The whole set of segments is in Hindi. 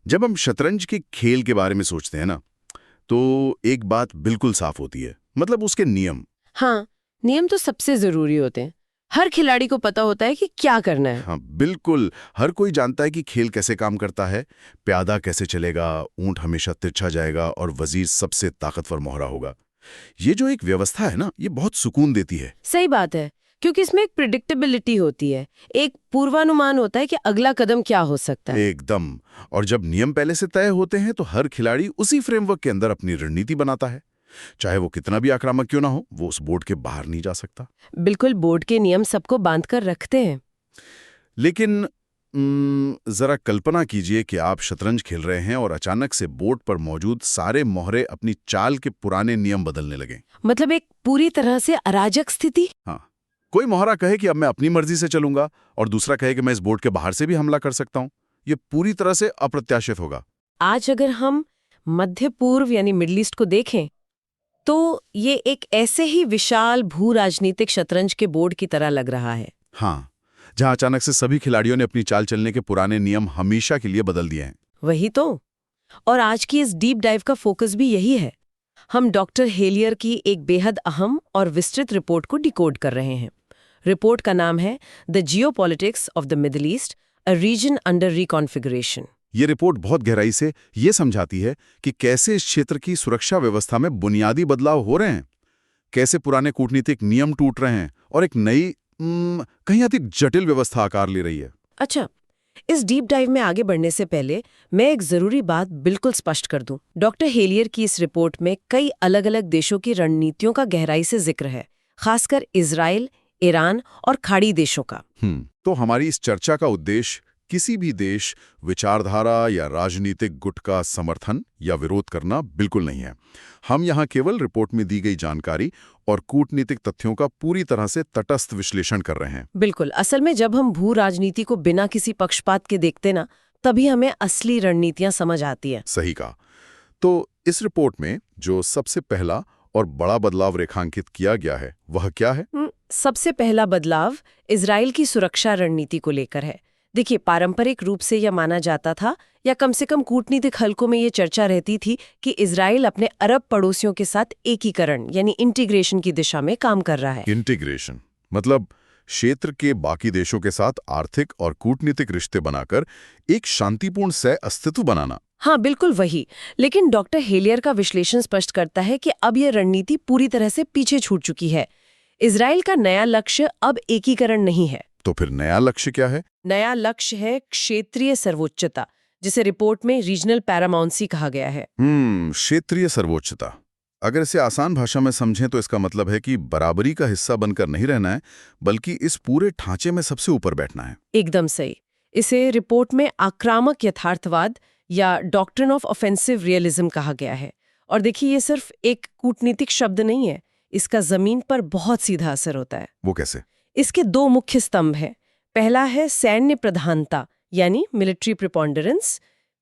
जब हम शतरंज के खेल के बारे में सोचते हैं ना, तो एक बात बिल्कुल साफ होती है, मतलब उसके नियम। हाँ, नियम तो सबसे जरूरी होते हैं। हर खिलाड़ी को पता होता है कि क्या करना है। हाँ बिल्कुल, हर कोई जानता है कि खेल कैसे काम करता है। प्यादा कैसे चलेगा, ऊंट हमेशा तिरछा जाएगा और वजीर सबसे ताकतवर मोहरा होगा। ये जो एक व्यवस्था है ना, ये बहुत सुकून देती है। सही बात है, क्योंकि इसमें एक प्रिडिक्टेबिलिटी होती है, एक पूर्वानुमान होता है कि अगला कदम क्या हो सकता है। एकदम। और जब नियम पहले से तय होते हैं तो हर खिलाड़ी उसी फ्रेमवर्क के अंदर अपनी रणनीति बनाता है। चाहे वो कितना भी आक्रामक क्यों ना हो, वो उस बोर्ड के बाहर नहीं जा सकता। बिल्कुल, बोर्ड के नियम सबको बांध कर रखते हैं। लेकिन जरा कल्पना कीजिए कि आप शतरंज खेल रहे हैं और अचानक से बोर्ड पर मौजूद सारे मोहरे अपनी चाल के पुराने नियम बदलने लगे। मतलब एक पूरी तरह से अराजक स्थिति। हाँ, कोई मोहरा कहे कि अब मैं अपनी मर्जी से चलूंगा और दूसरा कहे कि मैं इस बोर्ड के बाहर से भी हमला कर सकता हूं। ये पूरी तरह से अप्रत्याशित होगा। आज अगर हम मध्य पूर्व यानी मिडल ईस्ट को देखें, तो ये एक ऐसे ही विशाल भू राजनीतिक शतरंज के बोर्ड की तरह लग रहा है। हाँ, जहां अचानक से सभी खिलाड़ियों ने अपनी चाल चलने के पुराने नियम हमेशा के लिए बदल दिए हैं। वही तो। और आज की इस डीप डाइव का फोकस भी यही है। हम डॉक्टर हेलियर की एक बेहद अहम और विस्तृत रिपोर्ट को डिकोड कर रहे हैं। रिपोर्ट का नाम है the geopolitics of the Middle East, a region under reconfiguration. ये रिपोर्ट बहुत गहराई से ये समझाती है कि कैसे इस क्षेत्र की सुरक्षा व्यवस्था में बुनियादी बदलाव हो रहे हैं, कैसे पुराने कूटनीतिक नियम टूट रहे हैं और एक नई कहीं अधिक जटिल व्यवस्था आकार ले रही है। अच्छा, इस डीप डाइव में आगे बढ़ने से पहले मैं एक जरूरी बात बिल्कुल स्पष्ट कर दूं। डॉक्टर हेलियर की इस रिपोर्ट में कई अलग अलग देशों की रणनीतियों का गहराई से जिक्र है, खासकर इजराइल, ईरान और खाड़ी देशों का। तो हमारी इस चर्चा का उद्देश्य किसी भी देश, विचारधारा या राजनीतिक गुट का समर्थन या विरोध करना बिल्कुल नहीं है। हम यहाँ केवल रिपोर्ट में दी गई जानकारी और कूटनीतिक तथ्यों का पूरी तरह से तटस्थ विश्लेषण कर रहे हैं। बिल्कुल, असल में जब हम भू राजनीति को बिना किसी पक्षपात के देखते ना, तभी हमें असली रणनीतियां समझ आती है। सही कहा। तो इस रिपोर्ट में जो सबसे पहला और बड़ा बदलाव रेखांकित किया गया है, वह क्या है? सबसे पहला बदलाव इजराइल की सुरक्षा रणनीति को लेकर है। देखिए, पारंपरिक रूप से यह माना जाता था, या कम से कम कूटनीतिक हलकों में ये चर्चा रहती थी कि इजराइल अपने अरब पड़ोसियों के साथ एकीकरण यानी इंटीग्रेशन की दिशा में काम कर रहा है। इंटीग्रेशन मतलब क्षेत्र के बाकी देशों के साथ आर्थिक और कूटनीतिक रिश्ते बनाकर एक शांतिपूर्ण सह अस्तित्व बनाना। हाँ, बिल्कुल वही। लेकिन डॉक्टर हेलियर का विश्लेषण स्पष्ट करता है कि अब यह रणनीति पूरी तरह से पीछे छूट चुकी है। इजराइल का नया लक्ष्य अब एकीकरण नहीं है। तो फिर नया लक्ष्य क्या है? नया लक्ष्य है क्षेत्रीय सर्वोच्चता, जिसे रिपोर्ट में रीजनल पैरामाउंसी कहा गया है। क्षेत्रीय सर्वोच्चता। अगर इसे आसान भाषा में समझें तो इसका मतलब है कि बराबरी का हिस्सा बनकर नहीं रहना है, बल्कि इस पूरे ढांचे में सबसे ऊपर बैठना है। एकदम सही। इसे रिपोर्ट में आक्रामक यथार्थवाद या डॉक्ट्रिन ऑफ ऑफेंसिव रियलिज्म कहा गया है। और देखिए, ये सिर्फ एक कूटनीतिक शब्द नहीं है, इसका जमीन पर बहुत सीधा असर होता है। वो कैसे? इसके दो मुख्य स्तंभ हैं। पहला है सैन्य प्रधानता यानी मिलिट्री प्रिपोंडरेंस।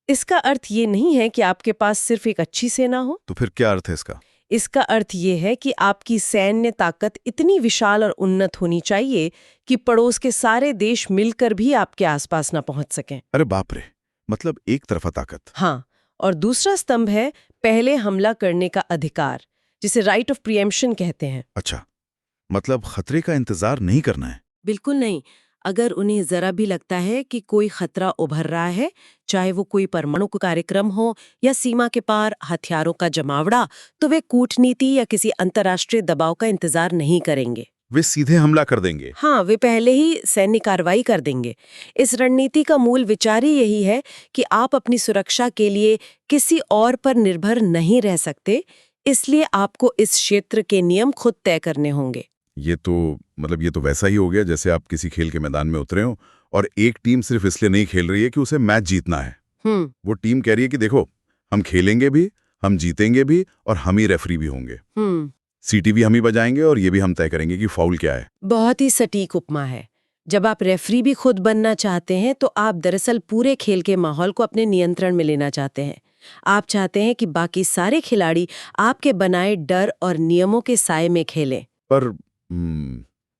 इसका अर्थ ये नहीं है कि आपके पास सिर्फ एक अच्छी सेना हो। तो फिर क्या अर्थ है इसका? इसका अर्थ ये है कि आपकी सैन्य ताकत इतनी विशाल और उन्नत होनी चाहिए कि पड़ोस के सारे देश मिलकर भी आपके आसपास ना पहुंच सकें। अरे बाप रे, मतलब एक तरफा ताकत। हाँ, और दूसरा स्तंभ है पहले हमला करने का अधिकार, जिसे राइट ऑफ प्रीएम्पशन कहते हैं। अच्छा, मतलब खतरे का इंतजार नहीं करना है? बिल्कुल नहीं। अगर उन्हें जरा भी लगता है कि कोई खतरा उभर रहा है, चाहे वो कोई परमाणु कार्यक्रम हो या सीमा के पार हथियारों का जमावड़ा, तो वे कूटनीति या किसी अंतर्राष्ट्रीय दबाव का इंतजार नहीं करेंगे। वे सीधे हमला कर देंगे। हाँ, वे पहले ही सैन्य कार्रवाई कर देंगे। इस रणनीति का मूल विचार ही यही है कि आप अपनी सुरक्षा के लिए किसी और पर निर्भर नहीं रह सकते, इसलिए आपको इस क्षेत्र के नियम खुद तय करने होंगे। ये तो वैसा ही हो गया जैसे आप किसी खेल के मैदान में उतरे हो और एक टीम सिर्फ इसलिए नहीं खेल रही है कि उसे मैच जीतना है। वो टीम कह रही है कि देखो, हम खेलेंगे भी, हम जीतेंगे भी और हम ही रेफरी भी होंगे। सीटी भी हम ही बजाएंगे और ये भी हम तय करेंगे कि फाउल क्या है। बहुत ही सटीक उपमा है। जब आप रेफरी भी खुद बनना चाहते हैं, तो आप दरअसल पूरे खेल के माहौल को अपने नियंत्रण में लेना चाहते हैं। आप चाहते हैं कि बाकी सारे खिलाड़ी आपके बनाए डर और नियमों के साए में खेलें। पर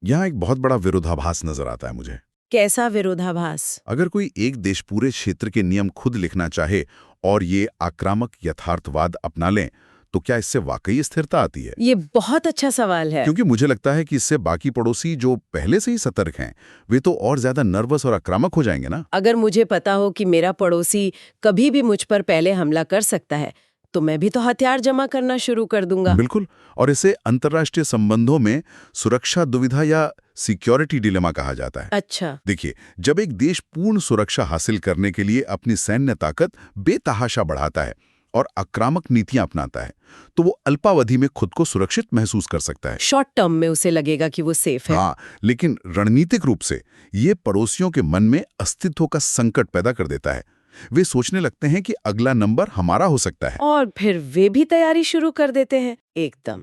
यहाँ एक बहुत बड़ा विरोधाभास नजर आता है मुझे। कैसा विरोधाभास? अगर कोई एक देश पूरे क्षेत्र के नियम खुद लिखना चाहे और ये आक्रामक यथार्थवाद अपना लें, तो क्या इससे वाकई स्थिरता आती है? ये बहुत अच्छा सवाल है। क्योंकि मुझे लगता है कि इससे बाकी पड़ोसी जो पहले से ही सतर्क हैं, वे तो और ज्यादा नर्वस और आक्रामक हो जाएंगे ना। अगर मुझे पता हो कि मेरा पड़ोसी कभी भी मुझ पर पहले हमला कर सकता है, तो मैं भी तो हथियार जमा करना शुरू कर दूंगा। बिल्कुल। और इसे अंतर्राष्ट्रीय संबंधों में सुरक्षा दुविधा या सिक्योरिटी डिलेमा कहा जाता है। अच्छा। देखिए, जब एक देश पूर्ण सुरक्षा हासिल करने के लिए अपनी सैन्य ताकत बेतहाशा बढ़ाता है और आक्रामक नीतियां अपनाता है, तो वो अल्पावधि में खुद को सुरक्षित महसूस कर सकता है। शॉर्ट टर्म में उसे लगेगा कि वो सेफ है। हाँ, लेकिन रणनीतिक रूप से ये पड़ोसियों के मन में अस्तित्व का संकट पैदा कर देता है। वे सोचने लगते हैं कि अगला नंबर हमारा हो सकता है। और फिर वे भी तैयारी शुरू कर देते हैं एकदम।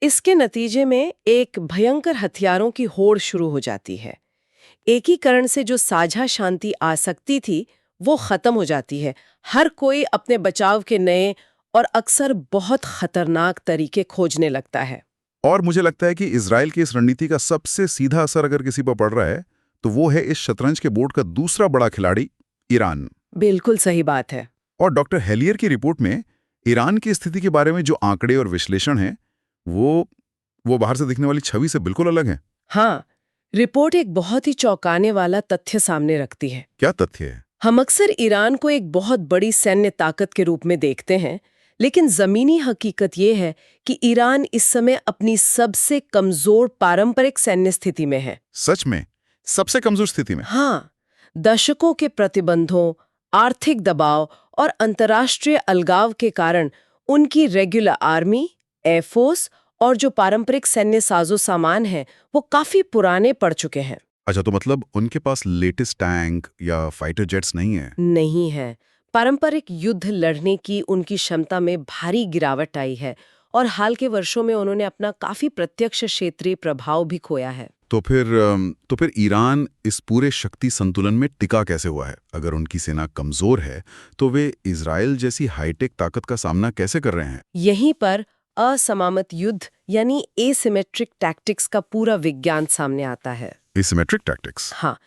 इसके नतीजे में एक भयंकर हथियारों की होड़ शुरू हो जाती है। एकीकरण से जो साझा शांति आ सकती थी, वो खत्म हो जाती है। हर कोई अपने बचाव के नए और अक्सर बहुत खतरनाक तरीके खोजने लगता है। और मुझे लगता है कि इजराइल की इस रणनीति का सबसे सीधा असर अगर किसी पर पड़ रहा है, तो वो है इस शतरंज के बोर्ड का दूसरा बड़ा खिलाड़ी, ईरान। बिल्कुल सही बात है। और डॉक्टर हेलियर की रिपोर्ट में ईरान की स्थिति के बारे में जो आंकड़े और विश्लेषण हैं, वो बाहर से दिखने वाली छवि से बिल्कुल अलग है। हाँ, रिपोर्ट एक बहुत ही चौंकाने वाला तथ्य सामने रखती है। क्या तथ्य है? हम अक्सर ईरान को एक बहुत बड़ी सैन्य ताकत के रूप में देखते हैं, लेकिन जमीनी हकीकत ये है कि ईरान इस समय अपनी सबसे कमजोर पारंपरिक सैन्य स्थिति में है। सच में? सबसे कमजोर स्थिति में? हाँ, दशकों के प्रतिबंधों, आर्थिक दबाव और अंतर्राष्ट्रीय अलगाव के कारण उनकी रेगुलर आर्मी, एयरफोर्स और जो पारंपरिक सैन्य साजो सामान है, वो काफी पुराने पड़ चुके हैं। अच्छा, तो मतलब उनके पास लेटेस्ट टैंक या फाइटर जेट्स नहीं है? नहीं है। पारंपरिक युद्ध लड़ने की उनकी क्षमता में भारी गिरावट आई है और हाल के वर्षों में उन्होंने अपना काफी प्रत्यक्ष क्षेत्रीय प्रभाव भी खोया है। तो फिर ईरान इस पूरे शक्ति संतुलन में टिका कैसे हुआ है? अगर उनकी सेना कमजोर है, तो वे इजराइल जैसी हाईटेक ताकत का सामना कैसे कर रहे हैं? यहीं पर असमामत युद्ध यानी एसिमेट्रिक टैक्टिक्स का पूरा विज्ञान सामने आता है। Asymmetric tactics? हाँ,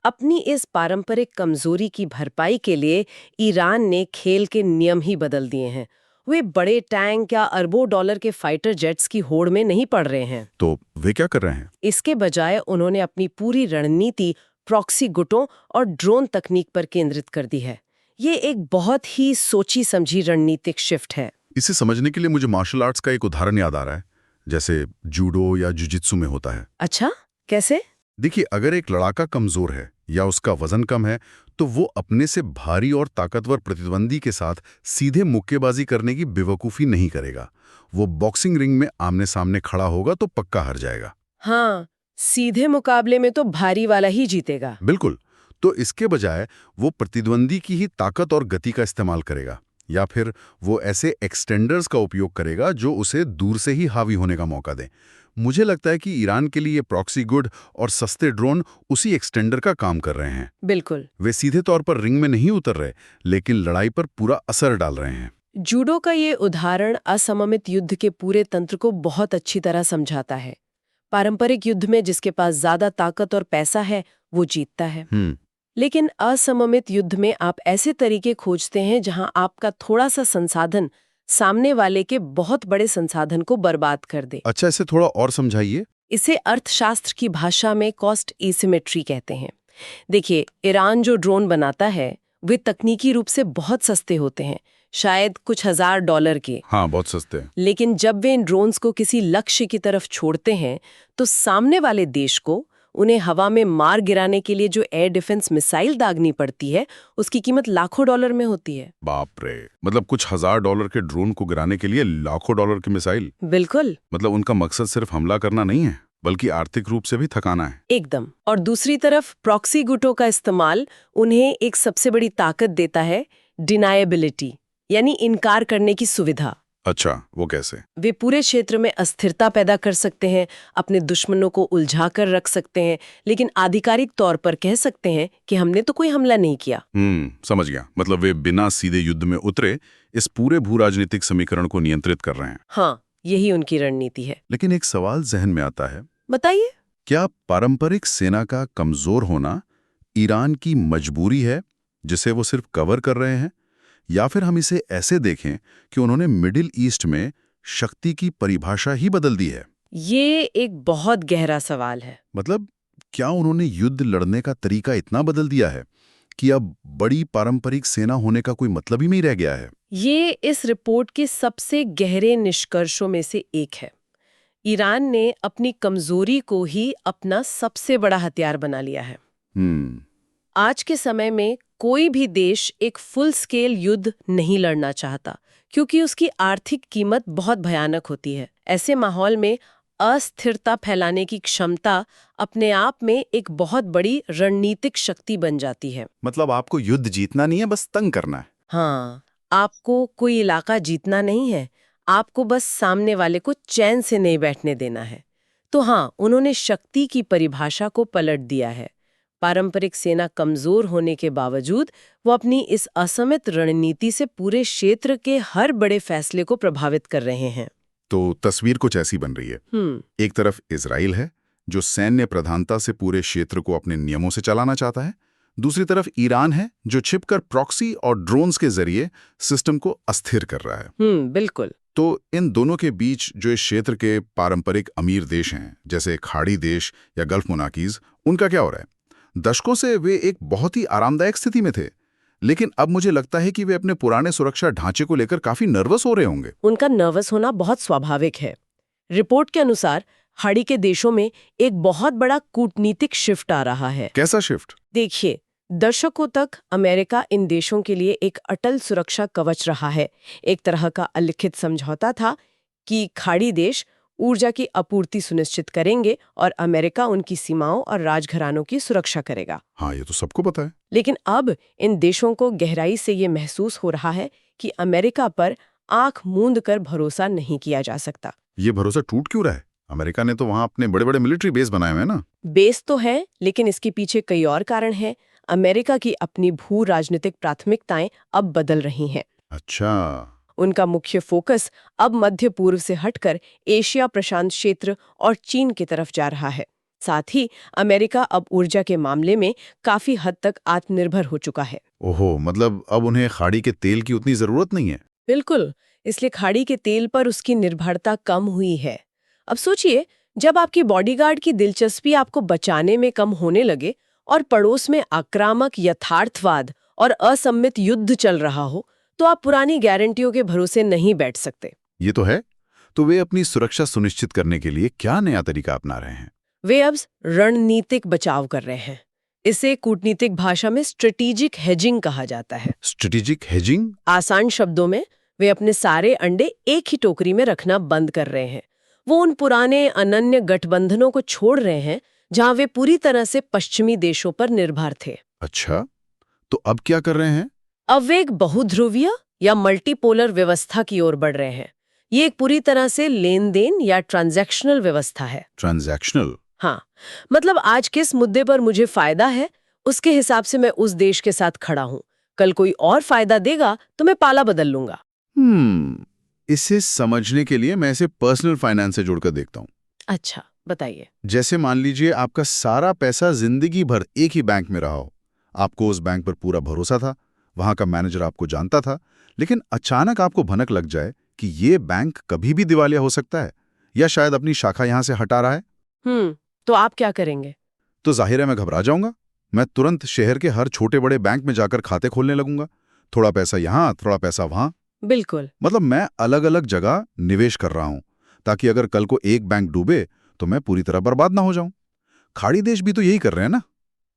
अपनी इस पारंपरिक कमजोरी की भरपाई के लिए ईरान ने खेल के नियम ही बदल दिए हैं। वे बड़े टैंक या अरबों डॉलर के फाइटर जेट्स की होड़ में नहीं पड़ रहे हैं। तो वे क्या कर रहे हैं? इसके बजाय उन्होंने अपनी पूरी रणनीति प्रॉक्सी गुटों और ड्रोन तकनीक पर केंद्रित कर दी है। ये एक बहुत ही सोची समझी रणनीतिक शिफ्ट है। इसे समझने के लिए मुझे मार्शल आर्ट्स का एक उदाहरण याद आ रहा है, जैसे जूडो या जुजित्सु में होता है। अच्छा, कैसे? देखिए, अगर एक लड़ाका कमजोर है या उसका वजन कम है, तो वो अपने से भारी और ताकतवर प्रतिद्वंदी के साथ सीधे मुक्केबाजी करने की बेवकूफ़ी नहीं करेगा। वो बॉक्सिंग रिंग में आमने सामने खड़ा होगा तो पक्का हार जाएगा। हाँ, सीधे मुकाबले में तो भारी वाला ही जीतेगा। बिल्कुल। तो इसके बजाय वो प्रतिद्वंदी की ही ताकत और गति का इस्तेमाल करेगा, या फिर वो ऐसे एक्सटेंडर्स का उपयोग करेगा जो उसे दूर से ही हावी होने का मौका दें। मुझे लगता है कि ईरान के लिए प्रॉक्सी गुड और सस्ते ड्रोन उसी एक्सटेंडर का काम कर रहे हैं। बिल्कुल। वे सीधे तौर पर रिंग में नहीं उतर रहे, लेकिन लड़ाई पर पूरा असर डाल रहे हैं। जूडो का ये उदाहरण असममित युद्ध के पूरे तंत्र को बहुत अच्छी तरह समझाता है। पारंपरिक युद्ध में जिसके पास ज्यादा ताकत और पैसा है, वो जीतता है। लेकिन असममित युद्ध में आप ऐसे तरीके खोजते हैं जहां आपका थोड़ा सा संसाधन सामने वाले के बहुत बड़े संसाधन को बर्बाद कर दे। अच्छा, इसे थोड़ा और समझाइए। इसे अर्थशास्त्र की भाषा में कॉस्ट एसिमेट्री कहते हैं। देखिए, ईरान जो ड्रोन बनाता है, वे तकनीकी रूप से बहुत सस्ते होते हैं, शायद कुछ $1000 के। हाँ, बहुत सस्ते। लेकिन जब वे इन ड्रोन्स को किसी लक्ष्य की तरफ छोड़ते हैं, तो सामने वाले देश को उन्हें हवा में मार गिराने के लिए जो एयर डिफेंस मिसाइल दागनी पड़ती है, उसकी कीमत लाखों डॉलर में होती है। बाप रे, मतलब कुछ $1000 के ड्रोन को गिराने के लिए लाखों डॉलर की मिसाइल? बिल्कुल। मतलब उनका मकसद सिर्फ हमला करना नहीं है, बल्कि आर्थिक रूप से भी थकाना है। एकदम। और दूसरी तरफ प्रॉक्सी गुटों का इस्तेमाल उन्हें एक सबसे बड़ी ताकत देता है, डिनायबिलिटी, यानी इनकार करने की सुविधा। अच्छा, वो कैसे? वे पूरे क्षेत्र में अस्थिरता पैदा कर सकते हैं, अपने दुश्मनों को उलझा कर रख सकते हैं, लेकिन आधिकारिक तौर पर कह सकते हैं कि हमने तो कोई हमला नहीं किया। समझ गया। मतलब वे बिना सीधे युद्ध में उतरे इस पूरे भू राजनीतिक समीकरण को नियंत्रित कर रहे हैं। हाँ, यही उनकी रणनीति है। लेकिन एक सवाल जहन में आता है। बताइए। क्या पारंपरिक सेना का कमजोर होना ईरान की मजबूरी है जिसे वो सिर्फ कवर कर रहे हैं, या फिर हम इसे ऐसे देखें कि उन्होंने मिडिल ईस्ट में शक्ति की परिभाषा ही बदल दी है? ये एक बहुत गहरा सवाल है। मतलब क्या उन्होंने युद्ध लड़ने का तरीका इतना बदल दिया है कि अब बड़ी पारंपरिक सेना होने का कोई मतलब ही नहीं रह गया है? ये इस रिपोर्ट के सबसे गहरे निष्कर्षों में से एक है। ईरान ने अपनी कमजोरी को ही अपना सबसे बड़ा हथियार बना लिया है। आज के समय में कोई भी देश एक फुल स्केल युद्ध नहीं लड़ना चाहता, क्योंकि उसकी आर्थिक कीमत बहुत भयानक होती है। ऐसे माहौल में अस्थिरता फैलाने की क्षमता अपने आप में एक बहुत बड़ी रणनीतिक शक्ति बन जाती है। मतलब आपको युद्ध जीतना नहीं है, बस तंग करना है। हाँ, आपको कोई इलाका जीतना नहीं है, आपको बस सामने वाले को चैन से नहीं बैठने देना है। तो हाँ, उन्होंने शक्ति की परिभाषा को पलट दिया है। पारंपरिक सेना कमजोर होने के बावजूद वो अपनी इस असमित रणनीति से पूरे क्षेत्र के हर बड़े फैसले को प्रभावित कर रहे हैं। तो तस्वीर कुछ ऐसी बन रही है। एक तरफ इजराइल है जो सैन्य प्रधानता से पूरे क्षेत्र को अपने नियमों से चलाना चाहता है, दूसरी तरफ ईरान है जो छिपकर प्रॉक्सी और ड्रोन्स के जरिए सिस्टम को अस्थिर कर रहा है। बिल्कुल। तो इन दोनों के बीच जो इस क्षेत्र के पारंपरिक अमीर देश हैं, जैसे खाड़ी देश या गल्फ मोनाकीज, उनका क्या हो रहा है? दशकों से वे एक बहुत ही आरामदायक स्थिति में थे, लेकिन अब मुझे लगता है कि वे अपने पुराने सुरक्षा ढांचे को लेकर काफी नर्वस हो रहे होंगे। उनका नर्वस होना बहुत स्वाभाविक है। रिपोर्ट के अनुसार खाड़ी के देशों में एक बहुत बड़ा कूटनीतिक शिफ्ट आ रहा है। कैसा शिफ्ट? देखिए, दशकों तक अमेरिका इन देशों के लिए एक अटल सुरक्षा कवच रहा है। एक तरह का अलिखित समझौता था कि खाड़ी देश ऊर्जा की आपूर्ति सुनिश्चित करेंगे और अमेरिका उनकी सीमाओं और राजघरानों की सुरक्षा करेगा। हाँ, ये तो सबको पता है। लेकिन अब इन देशों को गहराई से ये महसूस हो रहा है कि अमेरिका पर आंख मूंद कर भरोसा नहीं किया जा सकता। ये भरोसा टूट क्यों रहा है? अमेरिका ने तो वहां अपने बड़े बड़े मिलिट्री बेस बनाए हुए हैं ना। बेस तो है, लेकिन इसके पीछे कई और कारण हैं। अमेरिका की अपनी भू राजनीतिक प्राथमिकताएं अब बदल रही हैं। अच्छा। उनका मुख्य फोकस अब मध्य पूर्व से हटकर एशिया प्रशांत क्षेत्र और चीन की तरफ जा रहा है। साथ ही अमेरिका अब ऊर्जा के मामले में काफी हद तक आत्मनिर्भर हो चुका है। ओहो, मतलब अब उन्हें खाड़ी के तेल की उतनी जरूरत नहीं है। बिल्कुल, इसलिए खाड़ी के तेल पर उसकी निर्भरता कम हुई है। अब सोचिए, जब आपकी बॉडीगार्ड की दिलचस्पी आपको बचाने में कम होने लगे और पड़ोस में आक्रामक यथार्थवाद और असम्मित युद्ध चल रहा हो, तो आप पुरानी गारंटियों के भरोसे नहीं बैठ सकते। ये तो है। तो वे अपनी सुरक्षा सुनिश्चित करने के लिए क्या नया तरीका अपना रहे हैं? वे अब रणनीतिक बचाव कर रहे हैं। इसे कूटनीतिक भाषा में स्ट्रेटेजिक हेजिंग कहा जाता है। Strategic hedging? आसान शब्दों में, वे अपने सारे अंडे एक ही टोकरी में रखना बंद कर रहे हैं। वो उन पुराने अनन्य गठबंधनों को छोड़ रहे हैं जहां वे पूरी तरह से पश्चिमी देशों पर निर्भर थे। अच्छा, तो अब क्या कर रहे हैं? अब वे एक बहुध्रुवीय या मल्टीपोलर व्यवस्था की ओर बढ़ रहे हैं। ये एक पूरी तरह से लेन देन या ट्रांजैक्शनल व्यवस्था है। ट्रांजैक्शनल? हाँ, मतलब आज किस मुद्दे पर मुझे फायदा है, उसके हिसाब से मैं उस देश के साथ खड़ा हूं। कल कोई और फायदा देगा तो मैं पाला बदल लूंगा। इसे समझने के लिए मैं इसे पर्सनल फाइनेंस से जोड़कर देखता हूँ। अच्छा, बताइए। जैसे मान लीजिए आपका सारा पैसा जिंदगी भर एक ही बैंक में रहा हो। आपको उस बैंक पर पूरा भरोसा था, वहां का मैनेजर आपको जानता था, लेकिन अचानक आपको भनक लग जाए कि ये बैंक कभी भी दिवालिया हो सकता है या शायद अपनी शाखा यहां से हटा रहा है। तो आप क्या करेंगे? तो जाहिर है मैं घबरा जाऊंगा। मैं तुरंत शहर के हर छोटे बड़े बैंक में जाकर खाते खोलने लगूंगा। थोड़ा पैसा यहां, थोड़ा पैसा वहां। बिल्कुल। मतलब मैं अलग अलग जगह निवेश कर रहा हूं ताकि अगर कल को एक बैंक डूबे तो मैं पूरी तरह बर्बाद ना हो जाऊं। खाड़ी देश भी तो यही कर रहे हैं ना।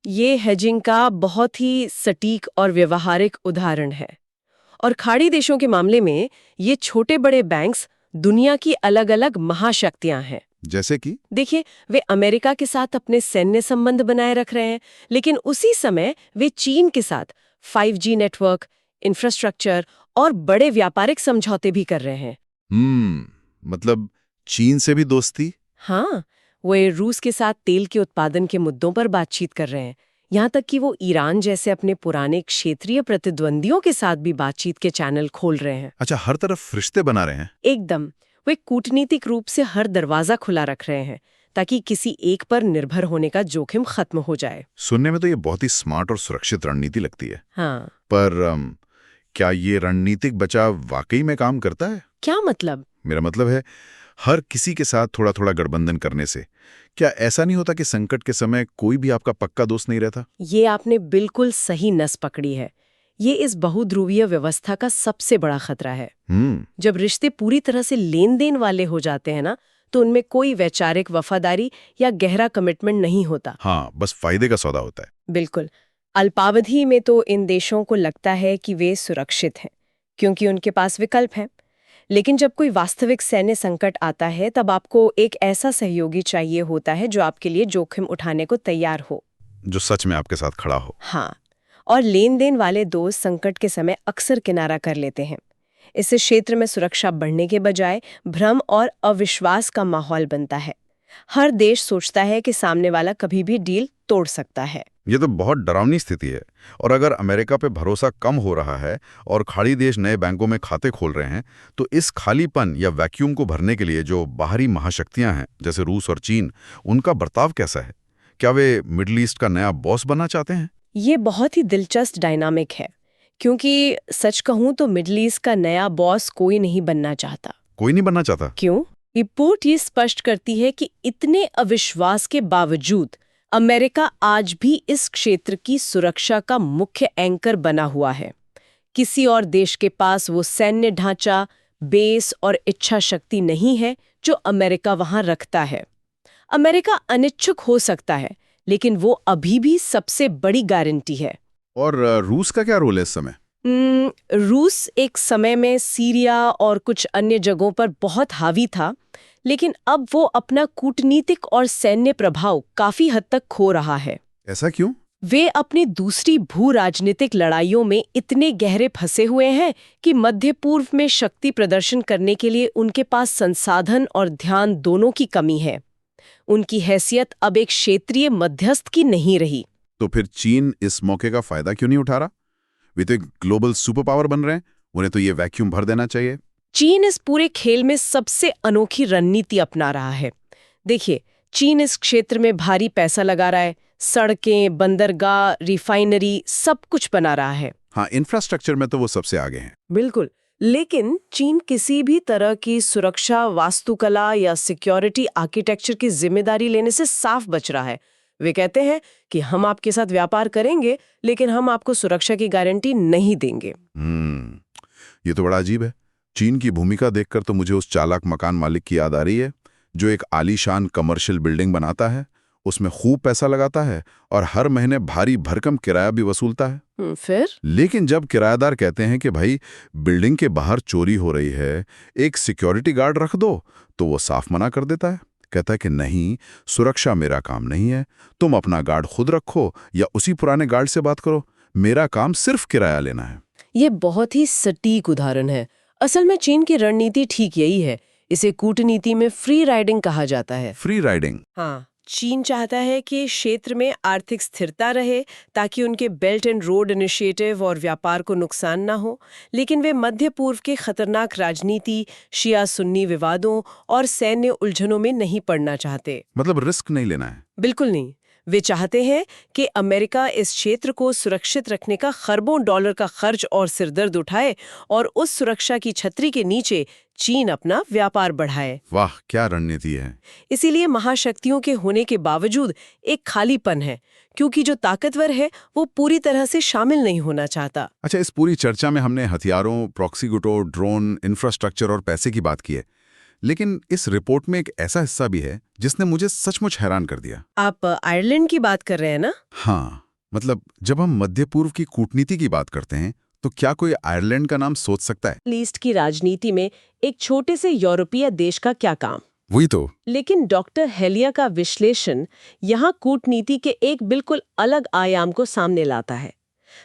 ये हेजिंग का बहुत ही सटीक और व्यवहारिक उदाहरण है। और खाड़ी देशों के मामले में ये छोटे बड़े बैंक्स दुनिया की अलग अलग महाशक्तियां हैं। जैसे कि देखिए, वे अमेरिका के साथ अपने सैन्य संबंध बनाए रख रहे हैं, लेकिन उसी समय वे चीन के साथ 5G नेटवर्क, इंफ्रास्ट्रक्चर और बड़े व्यापारिक समझौते भी कर रहे हैं। मतलब चीन से भी दोस्ती? हाँ, वे रूस के साथ तेल के उत्पादन के मुद्दों पर बातचीत कर रहे हैं। यहाँ तक कि वो ईरान जैसे अपने पुराने क्षेत्रीय प्रतिद्वंदियों के साथ भी बातचीत के चैनल खोल रहे हैं। अच्छा, हर तरफ रिश्ते बना रहे हैं। एकदम। वे कूटनीतिक रूप से हर दरवाजा खुला रख रहे हैं, ताकि किसी एक पर निर्भर होने का जोखिम खत्म हो जाए। सुनने में तो ये बहुत ही स्मार्ट और सुरक्षित रणनीति लगती है। हाँ, पर क्या ये रणनीतिक बचाव वाकई में काम करता है? क्या मतलब? मेरा मतलब है, हर किसी के साथ थोड़ा थोड़ा गठबंधन करने से क्या ऐसा नहीं होता कि संकट के समय कोई भी आपका पक्का दोस्त नहीं रहता? ये आपने बिल्कुल सही नस पकड़ी है। ये इस बहुध्रुवीय व्यवस्था का सबसे बड़ा खतरा है। जब रिश्ते पूरी तरह से लेन देन वाले हो जाते हैं ना, तो उनमें कोई वैचारिक वफादारी या गहरा कमिटमेंट नहीं होता। हाँ, बस फायदे का सौदा होता है। बिल्कुल। अल्पावधि में तो इन देशों को लगता है कि वे सुरक्षित हैं, क्योंकि उनके पास विकल्प हैं। लेकिन जब कोई वास्तविक सैन्य संकट आता है, तब आपको एक ऐसा सहयोगी चाहिए होता है जो आपके लिए जोखिम उठाने को तैयार हो, जो सच में आपके साथ खड़ा हो। हाँ, और लेन देन वाले दोस्त संकट के समय अक्सर किनारा कर लेते हैं। इससे क्षेत्र में सुरक्षा बढ़ने के बजाय भ्रम और अविश्वास का माहौल बनता है। हर देश सोचता है कि सामने वाला कभी भी डील तोड़ सकता है। ये तो बहुत डरावनी स्थिति है। और अगर अमेरिका पे भरोसा कम हो रहा है और खाड़ी देश नए बैंकों में खाते खोल रहे हैं, तो इस खालीपन या वैक्यूम को भरने के लिए जो बाहरी महाशक्तियां हैं, जैसे रूस और चीन, उनका बर्ताव कैसा है? क्या वे मिडल ईस्ट का नया बॉस बनना चाहते हैं? ये बहुत ही दिलचस्प डायनामिक है, क्योंकि सच कहूं तो मिडल ईस्ट का नया बॉस कोई नहीं बनना चाहता। कोई नहीं बनना चाहता? क्यों? रिपोर्ट ये स्पष्ट करती है कि इतने अविश्वास के बावजूद अमेरिका आज भी इस क्षेत्र की सुरक्षा का मुख्य एंकर बना हुआ है। किसी और देश के पास वो सैन्य ढांचा, बेस और इच्छा शक्ति नहीं है जो अमेरिका वहां रखता है। अमेरिका अनिच्छुक हो सकता है, लेकिन वो अभी भी सबसे बड़ी गारंटी है। और रूस का क्या रोल है इस समय? रूस एक समय में सीरिया और कुछ अन्य जगहों पर बहुत हावी था, लेकिन अब वो अपना कूटनीतिक और सैन्य प्रभाव काफी हद तक खो रहा है। ऐसा क्यों? वे अपनी दूसरी भू राजनीतिक लड़ाइयों में इतने गहरे फंसे हुए हैं कि मध्य पूर्व में शक्ति प्रदर्शन करने के लिए उनके पास संसाधन और ध्यान दोनों की कमी है। उनकी हैसियत अब एक क्षेत्रीय मध्यस्थ की नहीं रही। तो फिर चीन इस मौके का फायदा क्यों नहीं उठा रहा? वे तो एक ग्लोबल सुपर पावर बन रहे हैं, उन्हें तो ये वैक्यूम भर देना चाहिए। चीन इस पूरे खेल में सबसे अनोखी रणनीति अपना रहा है। देखिए, चीन इस क्षेत्र में भारी पैसा लगा रहा है, सड़कें, बंदरगाह, रिफाइनरी, सब कुछ बना रहा है। हाँ, इंफ्रास्ट्रक्चर में तो वो सबसे आगे हैं। बिल्कुल, लेकिन चीन किसी भी तरह की सुरक्षा, वास्तुकला या सिक्योरिटी आर्किटेक्चर की जिम्मेदारी लेने से साफ बच रहा है। वे कहते हैं कि हम आपके साथ व्यापार करेंगे, लेकिन हम आपको सुरक्षा की गारंटी नहीं देंगे। ये तो बड़ा अजीब है। चीन की भूमिका देखकर तो मुझे उस चालाक मकान मालिक की याद आ रही है, जो एक आलीशान कमर्शियल बिल्डिंग बनाता है, उसमें खूब पैसा लगाता है और हर महीने भारी भरकम किराया भी वसूलता है। फिर? लेकिन जब किराएदार कहते हैं कि भाई बिल्डिंग के बाहर चोरी हो रही है, एक सिक्योरिटी गार्ड रख दो, तो वो साफ मना कर देता है। कहता है कि नहीं, सुरक्षा मेरा काम नहीं है, तुम अपना गार्ड खुद रखो या उसी पुराने गार्ड से बात करो, मेरा काम सिर्फ किराया लेना है। ये बहुत ही सटीक उदाहरण है। असल में चीन की रणनीति ठीक यही है। इसे कूटनीति में फ्री राइडिंग कहा जाता है। Free riding? हाँ, चीन चाहता है कि क्षेत्र में आर्थिक स्थिरता रहे ताकि उनके बेल्ट एंड रोड इनिशिएटिव और व्यापार को नुकसान ना हो, लेकिन वे मध्य पूर्व के खतरनाक राजनीति, शिया सुन्नी विवादों और सैन्य उलझनों में नहीं पड़ना चाहते। मतलब रिस्क नहीं लेना है? बिल्कुल नहीं। वे चाहते हैं कि अमेरिका इस क्षेत्र को सुरक्षित रखने का खरबों डॉलर का खर्च और सिरदर्द उठाए और उस सुरक्षा की छतरी के नीचे चीन अपना व्यापार बढ़ाए। वाह, क्या रणनीति है! इसीलिए महाशक्तियों के होने के बावजूद एक खालीपन है, क्योंकि जो ताकतवर है वो पूरी तरह से शामिल नहीं होना चाहता। अच्छा, इस पूरी चर्चा में हमने हथियारों, प्रॉक्सी गुटों, ड्रोन, इंफ्रास्ट्रक्चर और पैसे की बात की है, लेकिन इस रिपोर्ट में एक ऐसा हिस्सा भी है जिसने मुझे सचमुच हैरान कर दिया। आप आयरलैंड की बात कर रहे हैं ना? हाँ, मतलब जब हम मध्य पूर्व की कूटनीति की बात करते हैं, तो क्या कोई आयरलैंड का नाम सोच सकता है? लीस्ट की राजनीति में एक छोटे से यूरोपीय देश का क्या काम? वही तो। लेकिन डॉक्टर हेलिया का विश्लेषण यहाँ कूटनीति के एक बिल्कुल अलग आयाम को सामने लाता है।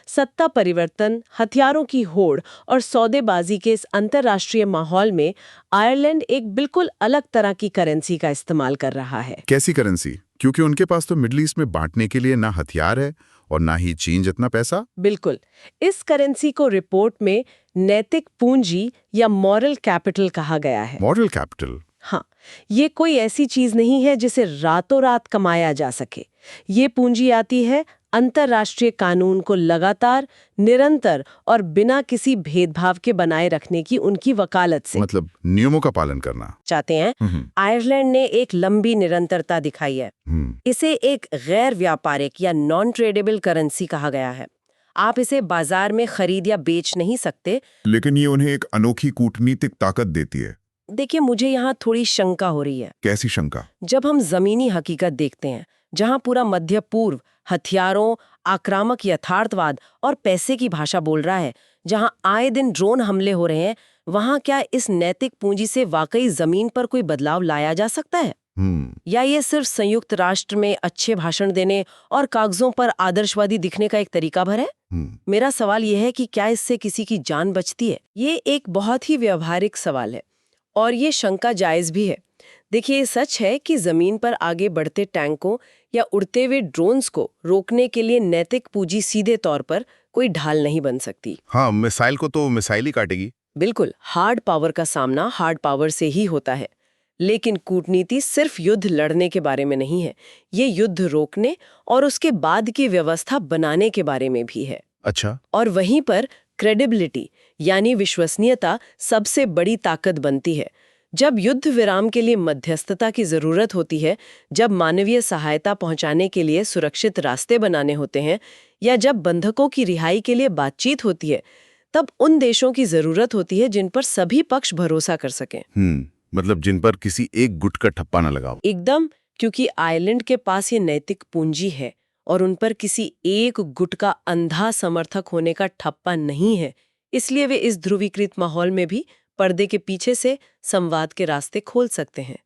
सत्ता परिवर्तन, हथियारों की होड़ और सौदेबाजी के इस अंतर्राष्ट्रीय माहौल में आयरलैंड एक बिल्कुल अलग तरह की करेंसी का इस्तेमाल कर रहा है। कैसी करेंसी? क्योंकि उनके पास तो मिडिल ईस्ट में बांटने के लिए ना हथियार है और ना ही चीन जितना पैसा। बिल्कुल। इस करेंसी को रिपोर्ट में नैतिक पूंजी या मॉरल कैपिटल कहा गया है। Moral capital? हाँ, ये कोई ऐसी चीज नहीं है जिसे रातों रात कमाया जा सके। ये पूंजी आती है अंतर्राष्ट्रीय कानून को लगातार, निरंतर और बिना किसी भेदभाव के बनाए रखने की उनकी वकालत से। मतलब नियमों का पालन करना चाहते हैं। आयरलैंड ने एक लंबी निरंतरता दिखाई है। इसे एक गैर व्यापारिक या नॉन ट्रेडेबल करेंसी कहा गया है। आप इसे बाजार में खरीद या बेच नहीं सकते। लेकिन ये उन्हें एक अनोखी कूटनीतिक ताकत देती है। देखिए, मुझे यहाँ थोड़ी शंका हो रही है। कैसी शंका? जब हम जमीनी हकीकत देखते हैं, जहाँ पूरा मध्य पूर्व हथियारों, आक्रामक यथार्थवाद और पैसे की भाषा बोल रहा है, जहाँ आए दिन ड्रोन हमले हो रहे हैं, वहाँ क्या इस नैतिक पूंजी से वाकई जमीन पर कोई बदलाव लाया जा सकता है? या ये सिर्फ संयुक्त राष्ट्र में अच्छे भाषण देने और कागजों पर आदर्शवादी दिखने का एक तरीका भर है? मेरा सवाल यह है कि क्या इससे किसी की जान बचती है? ये एक बहुत ही व्यवहारिक सवाल है और ये शंका जायज भी है। देखिए, ये सच है कि जमीन पर आगे बढ़ते टैंकों या उड़ते हुए ड्रोन्स को रोकने के लिए नैतिक पूंजी सीधे तौर पर कोई ढाल नहीं बन सकती। हाँ, मिसाइल को तो मिसाइल ही काटेगी। बिल्कुल, हार्ड पावर का सामना हार्ड पावर से ही होता है। लेकिन कूटनीति सिर्फ युद्ध लड़ने के बारे में नहीं है, ये युद्ध रोकने और उसके बाद की व्यवस्था बनाने के बारे में भी है। अच्छा। और वहीं पर क्रेडिबिलिटी यानी विश्वसनीयता सबसे बड़ी ताकत बनती है। जब युद्ध विराम के लिए मध्यस्थता की जरूरत होती है, जब मानवीय सहायता पहुंचाने के लिए सुरक्षित रास्ते बनाने होते हैं, या जब बंधकों की रिहाई के लिए बातचीत होती है, तब उन देशों की जरूरत होती है जिन पर सभी पक्ष भरोसा कर सकें। मतलब जिन पर किसी एक गुट का ठप्पा न लगाओ। एकदम, क्योंकि आयरलैंड के पास ये नैतिक पूंजी है और उन पर किसी एक गुट का अंधा समर्थक होने का ठप्पा नहीं है। इसलिए वे इस ध्रुवीकृत माहौल में भी पर्दे के पीछे से संवाद के रास्ते खोल सकते हैं।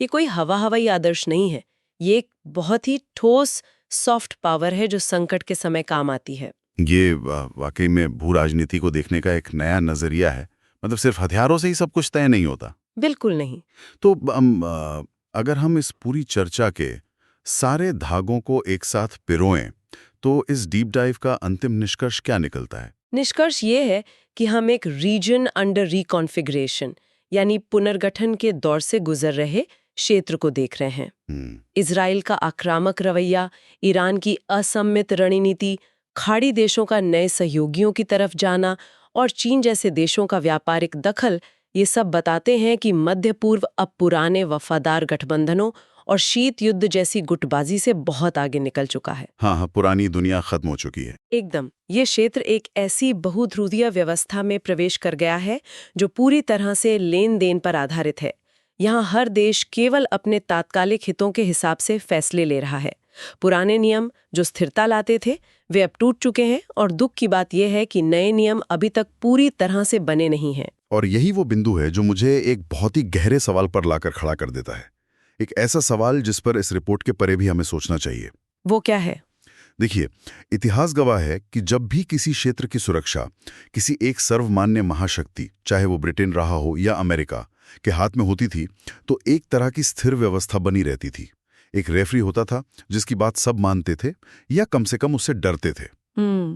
ये कोई हवाई आदर्श नहीं है, ये एक बहुत ही ठोस सॉफ्ट पावर है जो संकट के समय काम आती है। ये वाकई में भू राजनीति को देखने का एक नया नजरिया है। मतलब सिर्फ हथियारों से ही सब कुछ तय नहीं होता। बिल्कुल नहीं। तो अगर हम इस पूरी चर्चा के सारे धागों को एक साथ पिरोएं, तो इस डीप डाइव का अंतिम निष्कर्ष क्या निकलता है? निष्कर्ष ये है कि हम एक रीजन अंडर रिकॉन्फिगरेशन यानी पुनर्गठन के दौर से गुजर रहे क्षेत्र को देख रहे हैं। इजराइल का आक्रामक रवैया, ईरान की असम्मित रणनीति, खाड़ी देशों का नए सहयोगियों की तरफ जाना और चीन जैसे देशों का व्यापारिक दखल, ये सब बताते हैं कि मध्य पूर्व अब पुराने वफादार गठबंधनों और शीत युद्ध जैसी गुटबाजी से बहुत आगे निकल चुका है। हाँ, पुरानी दुनिया खत्म हो चुकी है। एकदम, ये क्षेत्र एक ऐसी बहुध्रुवीय व्यवस्था में प्रवेश कर गया है जो पूरी तरह से लेन देन पर आधारित है। यहाँ हर देश केवल अपने तात्कालिक हितों के हिसाब से फैसले ले रहा है। पुराने नियम जो स्थिरता लाते थे, वे अब टूट चुके हैं और दुख की बात यह है कि नए नियम अभी तक पूरी तरह से बने नहीं हैं। और यही वो बिंदु है जो मुझे एक बहुत ही गहरे सवाल पर लाकर खड़ा कर देता है। एक ऐसा सवाल जिस पर इस रिपोर्ट के परे भी हमें सोचना चाहिए। वो क्या है? देखिए, इतिहास गवाह है कि जब भी किसी क्षेत्र की सुरक्षा किसी एक सर्वमान्य महाशक्ति, चाहे वो ब्रिटेन रहा हो या अमेरिका, के हाथ में होती थी, तो एक तरह की स्थिर व्यवस्था बनी रहती थी। एक रेफरी होता था जिसकी बात सब मानते थे या कम से कम उससे डरते थे।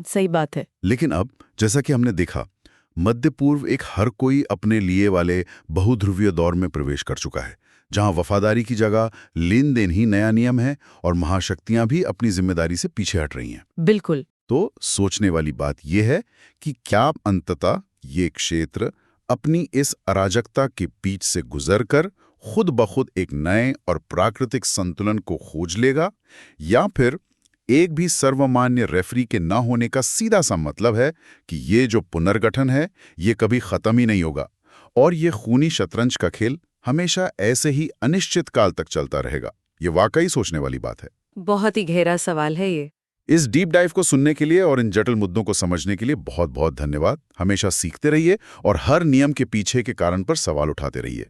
सही बात है। लेकिन अब जैसा कि हमने देखा, मध्य पूर्व एक हर कोई अपने लिए वाले बहुध्रुवीय दौर में प्रवेश कर चुका है, जहां वफादारी की जगह लेन देन ही नया नियम है और महाशक्तियां भी अपनी जिम्मेदारी से पीछे हट रही हैं। बिल्कुल। तो सोचने वाली बात यह है कि क्या अंततः ये क्षेत्र अपनी इस अराजकता के बीच से गुजरकर खुद ब खुद एक नए और प्राकृतिक संतुलन को खोज लेगा, या फिर एक भी सर्वमान्य रेफरी के ना होने का सीधा सा मतलब है कि ये जो पुनर्गठन है ये कभी खत्म ही नहीं होगा और ये खूनी शतरंज का खेल हमेशा ऐसे ही अनिश्चित काल तक चलता रहेगा। ये वाकई सोचने वाली बात है। बहुत ही गहरा सवाल है ये। इस डीप डाइव को सुनने के लिए और इन जटिल मुद्दों को समझने के लिए बहुत बहुत धन्यवाद। हमेशा सीखते रहिए और हर नियम के पीछे के कारण पर सवाल उठाते रहिए।